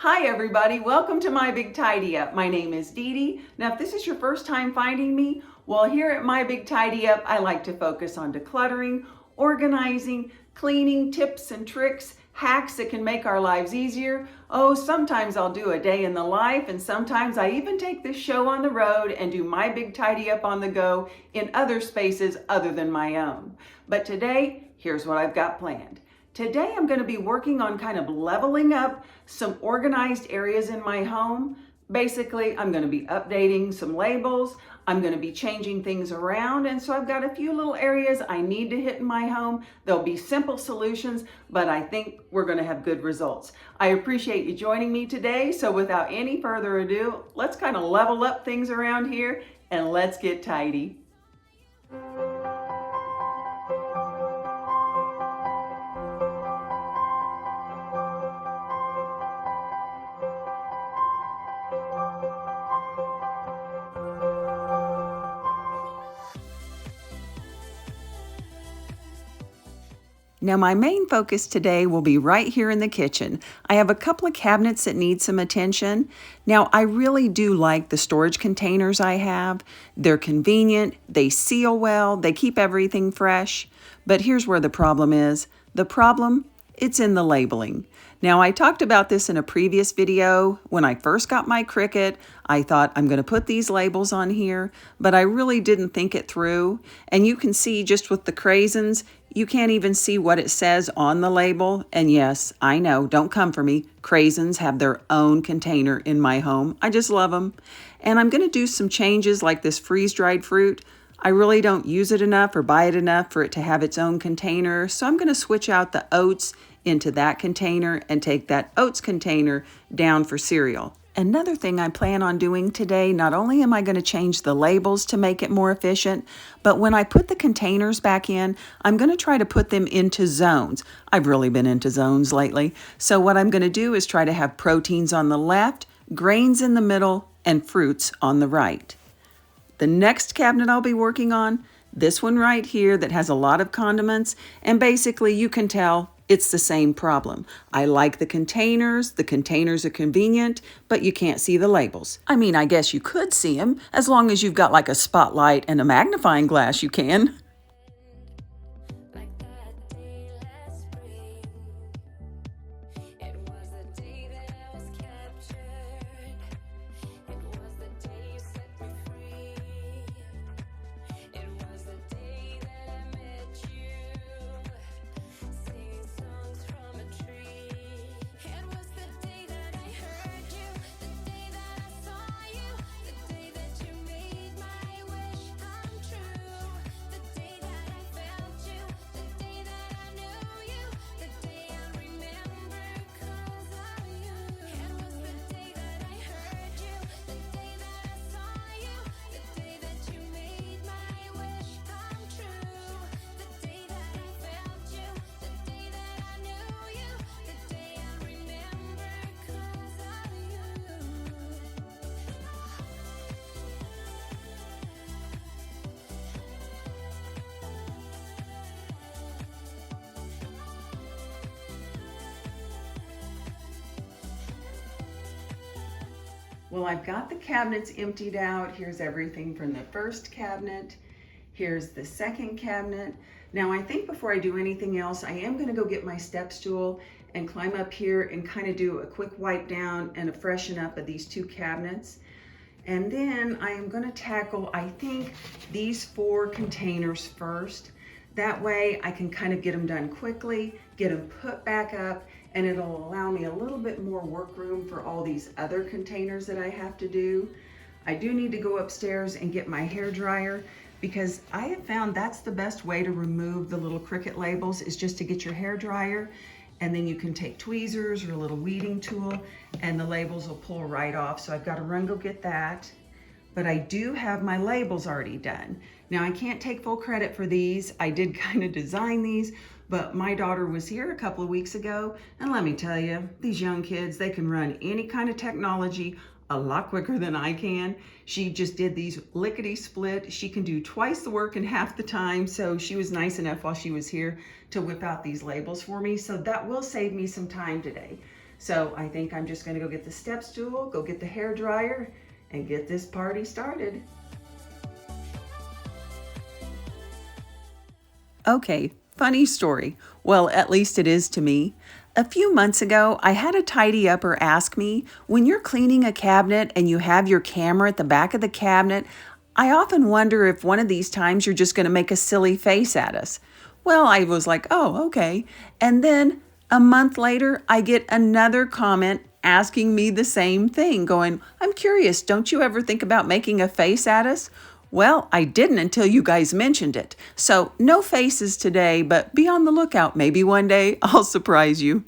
Hi everybody, welcome to My Big Tidy Up. My name is DeDe. Now if this is your first time finding me, well here at My Big Tidy Up, I like to focus on decluttering, organizing, cleaning, tips and tricks, hacks that can make our lives easier. Oh, sometimes I'll do a day in the life, and sometimes I even take this show on the road and do My Big Tidy Up on the go in other spaces other than my own. But today, here's what I've got planned. Today I'm going to be working on kind of leveling up some organized areas in my home. Basically, I'm going to be updating some labels. I'm going to be changing things around. And so I've got a few little areas I need to hit in my home. There'll be simple solutions, but I think we're going to have good results. I appreciate you joining me today. So without any further ado, let's kind of level up things around here and let's get tidy. Now my main focus today will be right here in the kitchen. I have a couple of cabinets that need some attention. Now I really do like the storage containers I have. They're convenient, they seal well, they keep everything fresh. But here's where the problem is. It's in the labeling. Now I talked about this in a previous video. When I first got my Cricut, I thought I'm going to put these labels on here, but I really didn't think it through. And you can see just with the craisins, you can't even see what it says on the label. And yes, I know, don't come for me. Craisins have their own container in my home. I just love them. And I'm going to do some changes like this freeze-dried fruit. I really don't use it enough or buy it enough for it to have its own container. So I'm going to switch out the oats into that container and take that oats container down for cereal. Another thing I plan on doing today, not only am I going to change the labels to make it more efficient, but when I put the containers back in, I'm going to try to put them into zones. I've really been into zones lately. So what I'm going to do is try to have proteins on the left, grains in the middle, and fruits on the right. The next cabinet I'll be working on, this one right here that has a lot of condiments, and basically you can tell it's the same problem. I like the containers are convenient, but you can't see the labels. I mean, I guess you could see them, as long as you've got like a spotlight and a magnifying glass you can. Well, I've got the cabinets emptied out. Here's everything from the first cabinet. Here's the second cabinet. Now, I think before I do anything else, I am going to go get my step stool and climb up here and kind of do a quick wipe down and a freshen up of these two cabinets. And then I am going to tackle, I think, these 4 containers first. That way I can kind of get them done quickly, get them put back up, and it'll allow me a little bit more work room for all these other containers that I have to do. I do need to go upstairs and get my hair dryer, because I have found that's the best way to remove the little Cricut labels, is just to get your hair dryer, and then you can take tweezers or a little weeding tool and the labels will pull right off. So I've got to run go get that. But I do have my labels already done. Now I can't take full credit for these. I did kind of design these, but my daughter was here a couple of weeks ago, and let me tell you, these young kids, they can run any kind of technology a lot quicker than I can. She just did these lickety split. She can do twice the work in half the time. So she was nice enough while she was here to whip out these labels for me. So that will save me some time today. So I think I'm just gonna go get the step stool, go get the hair dryer, and get this party started. Okay, funny story. Well, at least it is to me. A few months ago, I had a tidy upper ask me, when you're cleaning a cabinet and you have your camera at the back of the cabinet, I often wonder if one of these times you're just going to make a silly face at us. Well, I was like, oh, okay. And then a month later, I get another comment asking me the same thing, going, I'm curious, don't you ever think about making a face at us? Well, I didn't until you guys mentioned it. So, no faces today, but be on the lookout. Maybe one day I'll surprise you.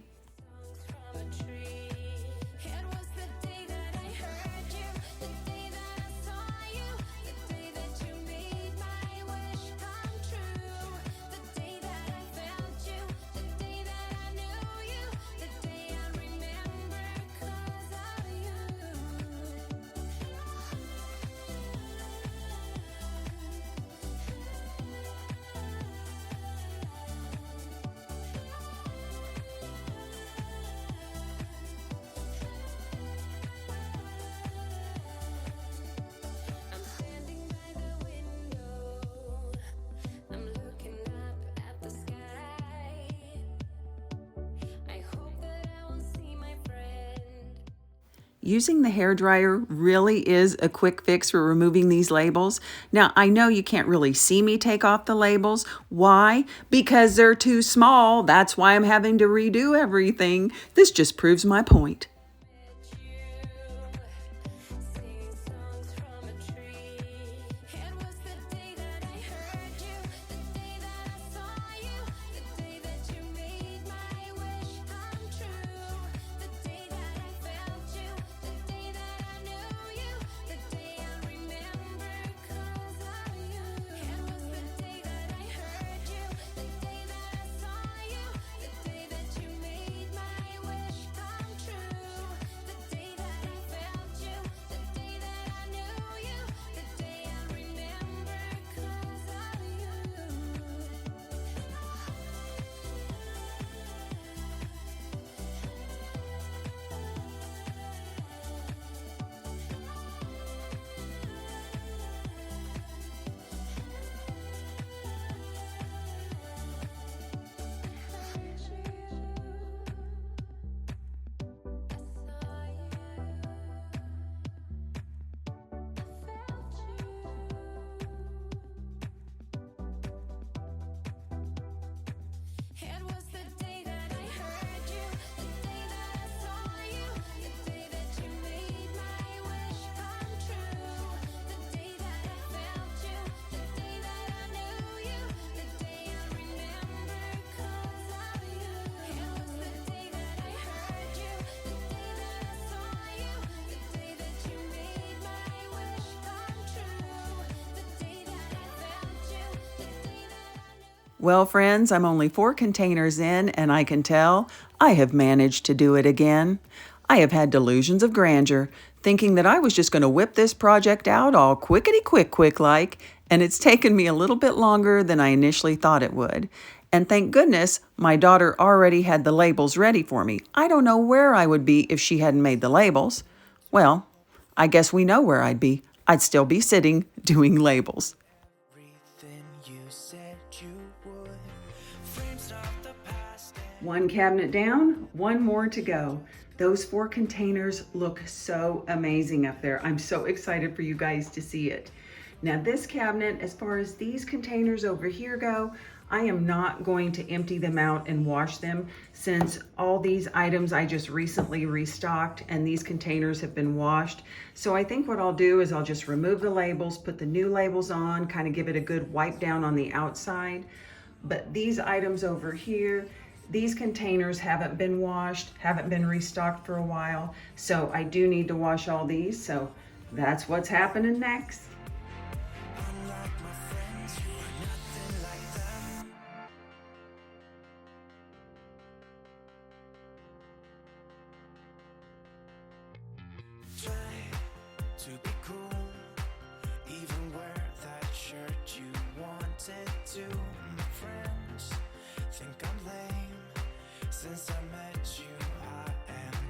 Using the hairdryer really is a quick fix for removing these labels. Now, I know you can't really see me take off the labels. Why? Because they're too small. That's why I'm having to redo everything. This just proves my point. Well, friends, I'm only 4 containers in, and I can tell I have managed to do it again. I have had delusions of grandeur, thinking that I was just going to whip this project out all quick like, and it's taken me a little bit longer than I initially thought it would. And thank goodness, my daughter already had the labels ready for me. I don't know where I would be if she hadn't made the labels. Well, I guess we know where I'd be. I'd still be sitting doing labels. One cabinet down, one more to go. Those 4 containers look so amazing up there. I'm so excited for you guys to see it. Now this cabinet, as far as these containers over here go, I am not going to empty them out and wash them, since all these items I just recently restocked and these containers have been washed. So I think what I'll do is I'll just remove the labels, put the new labels on, kind of give it a good wipe down on the outside. But these items over here, these containers haven't been washed, haven't been restocked for a while, so I do need to wash all these, so that's what's happening next. To be cool, even wear that shirt you wanted to. My friends think I'm lame. Since I met you, I am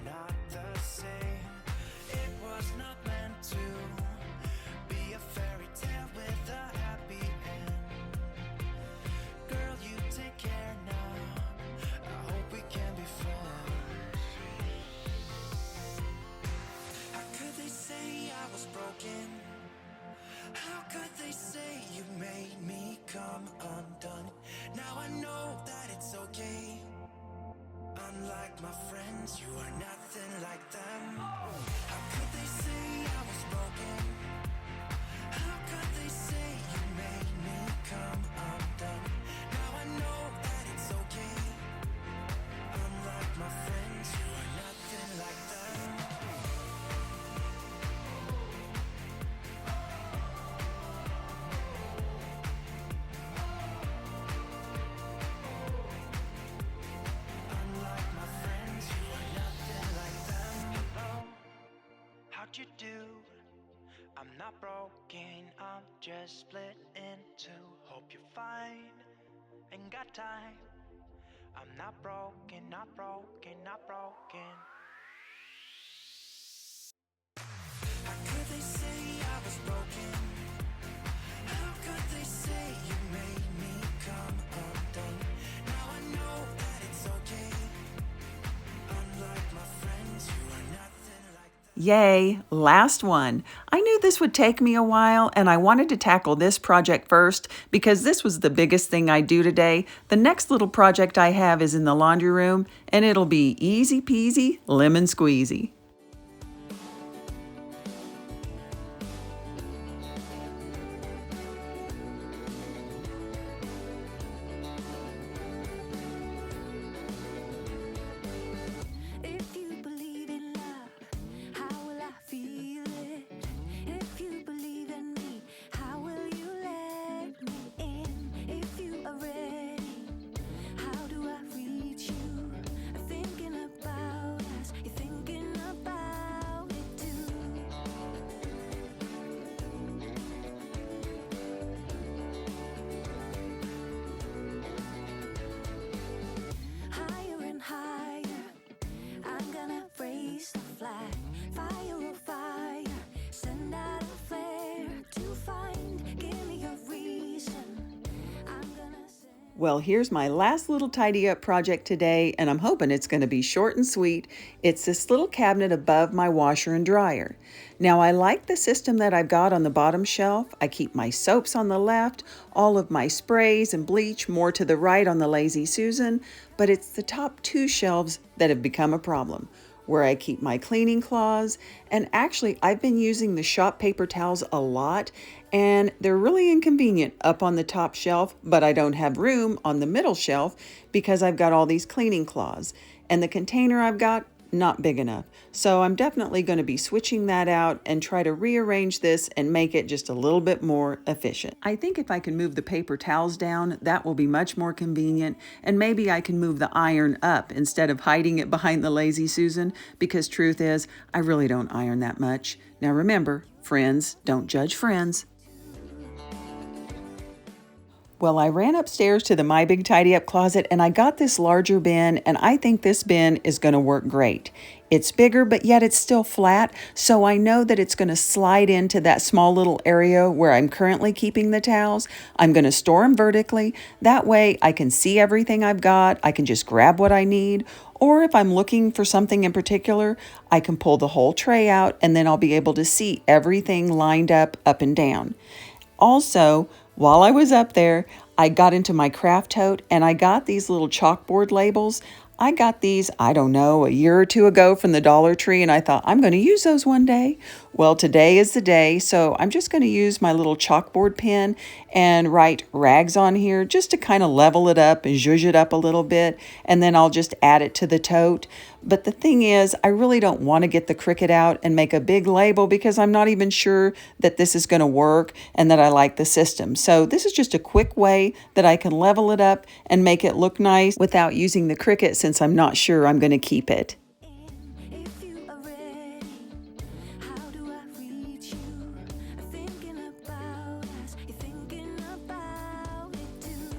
what you do. I'm not broken, I'm just split in two. Hope you're fine, ain't got time. I'm not broken, not broken, not broken. How could they say I was broken? How could they say you made me come undone? Now I know that it's okay. Unlike my friends, you are nothing like that. Yay, last one. I knew this would take me a while, and I wanted to tackle this project first because this was the biggest thing I do today. The next little project I have is in the laundry room, and it'll be easy peasy, lemon squeezy. If you believe in love, how will I feel it? If you believe in me, how will you let me in? If you are ready, how do I reach you? Thinking about us, you're thinking about it too. Higher and higher, I'm gonna raise the flag. Fire or fire, send out a flare to find. Give me a reason. I'm gonna send. Well, here's my last little tidy up project today, and I'm hoping it's going to be short and sweet. It's this little cabinet above my washer and dryer. Now, I like the system that I've got on the bottom shelf. I keep my soaps on the left, all of my sprays and bleach more to the right on the Lazy Susan, but it's the top two shelves that have become a problem, where I keep my cleaning cloths. And actually, I've been using the shop paper towels a lot, and they're really inconvenient up on the top shelf, but I don't have room on the middle shelf because I've got all these cleaning cloths. And the container I've got, not big enough. So I'm definitely going to be switching that out and try to rearrange this and make it just a little bit more efficient. I think if I can move the paper towels down, that will be much more convenient, and maybe I can move the iron up instead of hiding it behind the Lazy Susan, because truth is, I really don't iron that much. Now remember, friends don't judge friends. Well, I ran upstairs to the My Big Tidy Up closet and I got this larger bin, and I think this bin is going to work great. It's bigger, but yet it's still flat, so I know that it's going to slide into that small little area where I'm currently keeping the towels. I'm going to store them vertically. That way I can see everything I've got. I can just grab what I need. Or if I'm looking for something in particular, I can pull the whole tray out and then I'll be able to see everything lined up and down. Also, while I was up there, I got into my craft tote and I got these little chalkboard labels. I got these, I don't know, a year or two ago from the Dollar Tree, and I thought I'm going to use those one day. Well, today is the day, so I'm just going to use my little chalkboard pen and write rags on here just to kind of level it up and zhuzh it up a little bit, and then I'll just add it to the tote. But the thing is, I really don't want to get the Cricut out and make a big label because I'm not even sure that this is going to work and that I like the system. So this is just a quick way that I can level it up and make it look nice without using the Cricut, since I'm not sure I'm going to keep it. If you are ready, how do I reach you? Thinking about us, you're thinking about it too.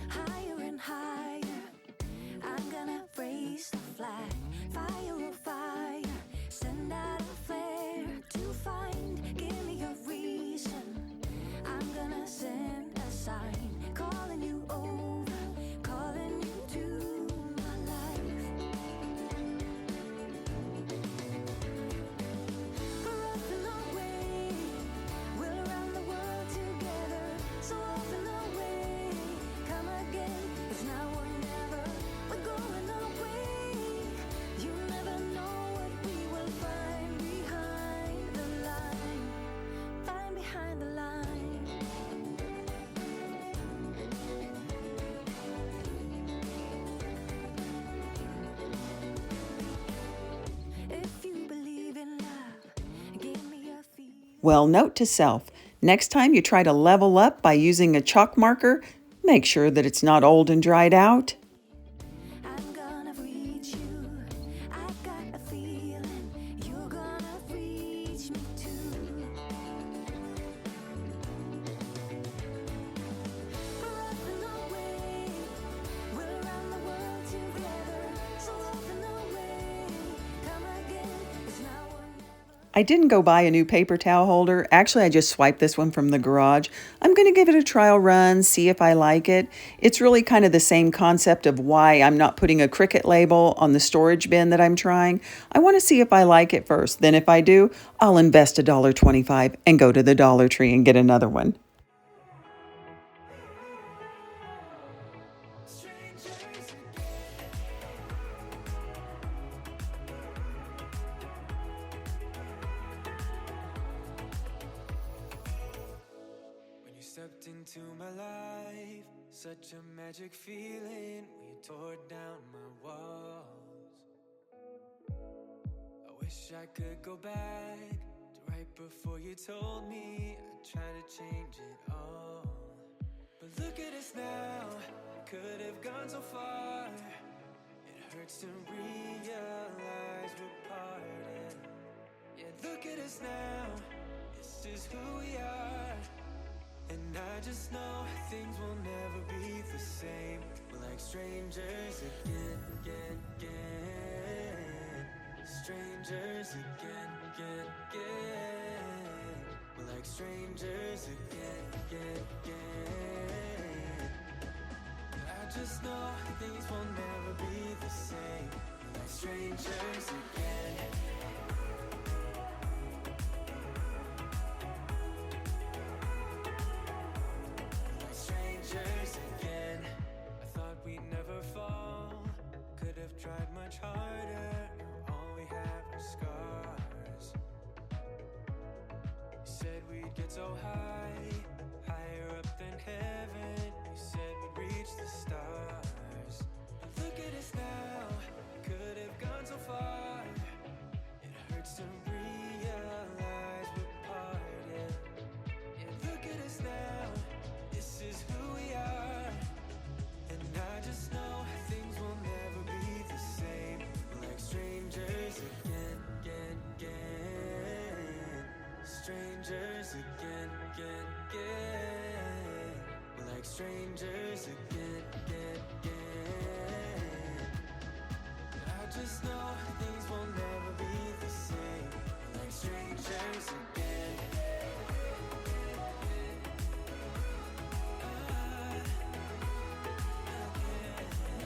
Higher and higher, I'm gonna raise the flag. Fire or fire, send out a flare to find. Give me a reason. I'm gonna send a sign, calling you over, calling you to my life. We're off and away, we're around the world together. So off and away, come again. It's now or never. We're going away. You never know what we will find behind the line. Find behind the line. If you believe in love, give me a feel. Well, note to self, next time you try to level up by using a chalk marker, Make sure that it's not old and dried out. I'm gonna reach you. I got a feeling you're gonna reach me too. Run away, we're around the world together. So run away, come again. It's now or never. I didn't go buy a new paper towel holder. Actually, I just swiped this one from the garage. I'm going to give it a trial run, see if I like it. It's really kind of the same concept of why I'm not putting a Cricut label on the storage bin that I'm trying. I want to see if I like it first. Then if I do, I'll invest $1.25 and go to the Dollar Tree and get another one. Strangers. When you stepped into my life, such a magic feeling when you tore down my walls. I wish I could go back to right before you told me I'd try to change it all. But look at us now, could have gone so far. It hurts to realize we're parted. Yeah, look at us now, this is who we are. And I just know things will never be the same. We're like strangers again, again, again. Strangers again, again, again. We're like strangers again, again, again. I just know things will never be the same. We're like strangers again. Strangers again. I thought we'd never fall. Could have tried much harder. Now all we have are scars. You said we'd get so high, higher up than heaven. You said we'd reach the stars. But look at us now, could have gone so far. It hurts to realize we're parted. Yeah, look at us now, this is who we are. And I just know things will never be the same. We're like strangers again, again, again. Strangers again, again, again. We're like strangers again, again, again. I just know things will never be the same. We're like strangers again.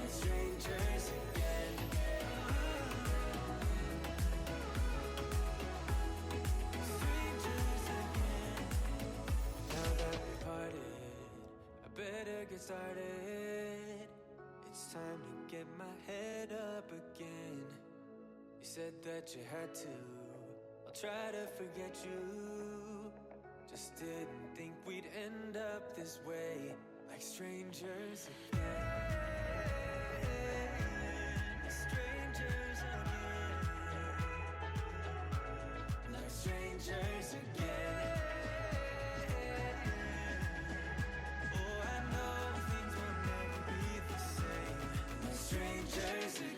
Strangers again. Strangers again. Now that we parted, I better get started. It's time to get my head up again. You said that you had to. I'll try to forget you. Just didn't think we'd end up this way, like strangers again. Strangers again. Like strangers again. Oh, I know things will never be the same. Like strangers again.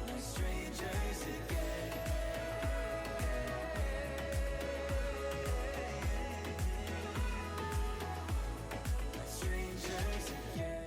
Like strangers again. Like strangers again.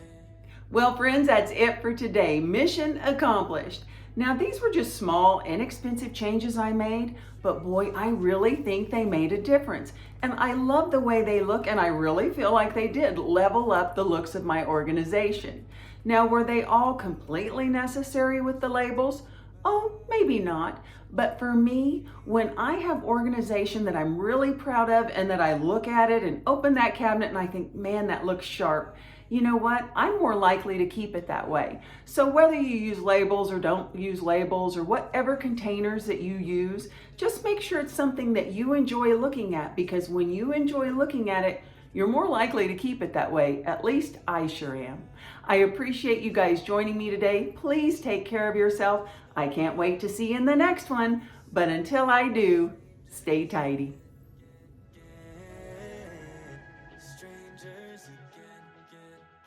Well, friends, that's it for today. Mission accomplished. Now, these were just small, inexpensive changes I made, but boy, I really think they made a difference. And I love the way they look, and I really feel like they did level up the looks of my organization. Now, were they all completely necessary with the labels? Oh, maybe not. But for me, when I have organization that I'm really proud of and that I look at it and open that cabinet and I think, man, that looks sharp, you know what? I'm more likely to keep it that way. So whether you use labels or don't use labels or whatever containers that you use, just make sure it's something that you enjoy looking at, because when you enjoy looking at it, you're more likely to keep it that way. At least I sure am. I appreciate you guys joining me today. Please take care of yourself. I can't wait to see you in the next one. But until I do, stay tidy. Strangers again.